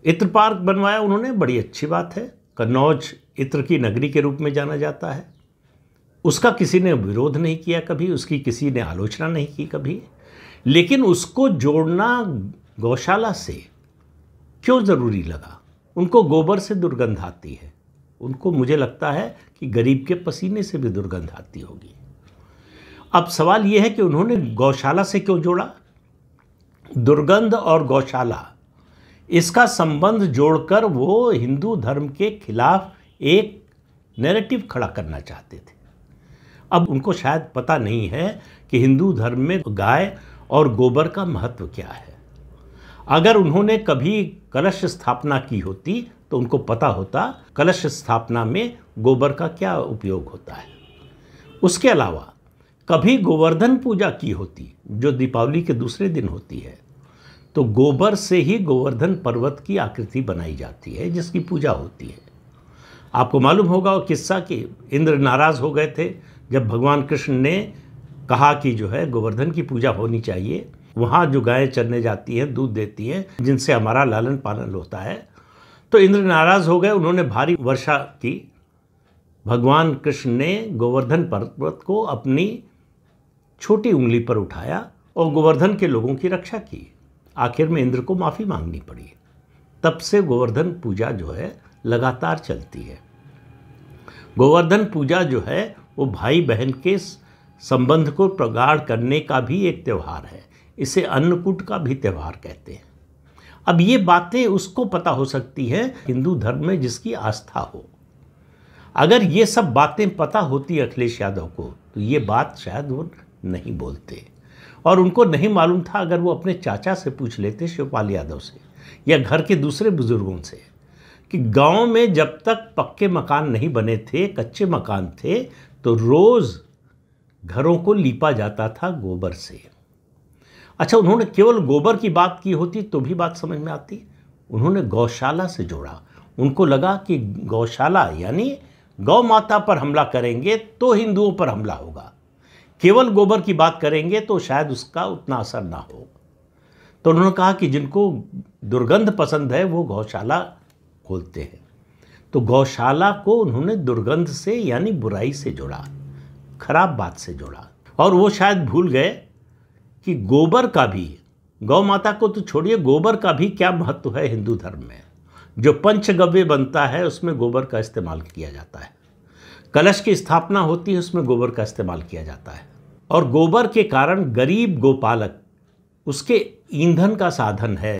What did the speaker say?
इत्र पार्क बनवाया उन्होंने, बड़ी अच्छी बात है। कन्नौज इत्र की नगरी के रूप में जाना जाता है। उसका किसी ने विरोध नहीं किया कभी, उसकी किसी ने आलोचना नहीं की कभी। लेकिन उसको जोड़ना गौशाला से क्यों ज़रूरी लगा? उनको गोबर से दुर्गंध आती है, उनको मुझे लगता है कि गरीब के पसीने से भी दुर्गंध आती होगी। अब सवाल यह है कि उन्होंने गौशाला से क्यों जोड़ा? दुर्गंध और गौशाला, इसका संबंध जोड़कर वो हिंदू धर्म के खिलाफ एक नैरेटिव खड़ा करना चाहते थे। अब उनको शायद पता नहीं है कि हिंदू धर्म में गाय और गोबर का महत्व क्या है। अगर उन्होंने कभी कलश स्थापना की होती तो उनको पता होता कलश स्थापना में गोबर का क्या उपयोग होता है। उसके अलावा कभी गोवर्धन पूजा की होती, जो दीपावली के दूसरे दिन होती है, तो गोबर से ही गोवर्धन पर्वत की आकृति बनाई जाती है जिसकी पूजा होती है। आपको मालूम होगा वो किस्सा कि इंद्र नाराज़ हो गए थे जब भगवान कृष्ण ने कहा कि जो है गोवर्धन की पूजा होनी चाहिए, वहाँ जो गायें चरने जाती हैं, दूध देती हैं, जिनसे हमारा लालन पालन होता है। तो इंद्र नाराज़ हो गए, उन्होंने भारी वर्षा की। भगवान कृष्ण ने गोवर्धन पर्वत को अपनी छोटी उंगली पर उठाया और गोवर्धन के लोगों की रक्षा की। आखिर में इंद्र को माफ़ी मांगनी पड़ी। तब से गोवर्धन पूजा जो है लगातार चलती है। गोवर्धन पूजा जो है वो भाई बहन के संबंध को प्रगाढ़ करने का भी एक त्यौहार है। इसे अन्नकूट का भी त्यौहार कहते हैं। अब ये बातें उसको पता हो सकती है हिंदू धर्म में जिसकी आस्था हो। अगर ये सब बातें पता होती अखिलेश यादव को तो ये बात शायद वो नहीं बोलते। और उनको नहीं मालूम था, अगर वो अपने चाचा से पूछ लेते, शिवपाल यादव से, या घर के दूसरे बुजुर्गों से, कि गांव में जब तक पक्के मकान नहीं बने थे, कच्चे मकान थे, तो रोज़ घरों को लीपा जाता था गोबर से। अच्छा, उन्होंने केवल गोबर की बात की होती तो भी बात समझ में आती। उन्होंने गौशाला से जोड़ा। उनको लगा कि गौशाला यानी गौ माता पर हमला करेंगे तो हिंदुओं पर हमला होगा, केवल गोबर की बात करेंगे तो शायद उसका उतना असर ना हो। तो उन्होंने कहा कि जिनको दुर्गंध पसंद है वो गौशाला खोलते हैं। तो गौशाला को उन्होंने दुर्गंध से यानी बुराई से जोड़ा, खराब बात से जोड़ा। और वो शायद भूल गए कि गोबर का भी, गौ माता को तो छोड़िए, गोबर का भी क्या महत्व है हिंदू धर्म में। जो पंचगव्य बनता है उसमें गोबर का इस्तेमाल किया जाता है। कलश की स्थापना होती है उसमें गोबर का इस्तेमाल किया जाता है। और गोबर के कारण गरीब गोपालक उसके ईंधन का साधन है।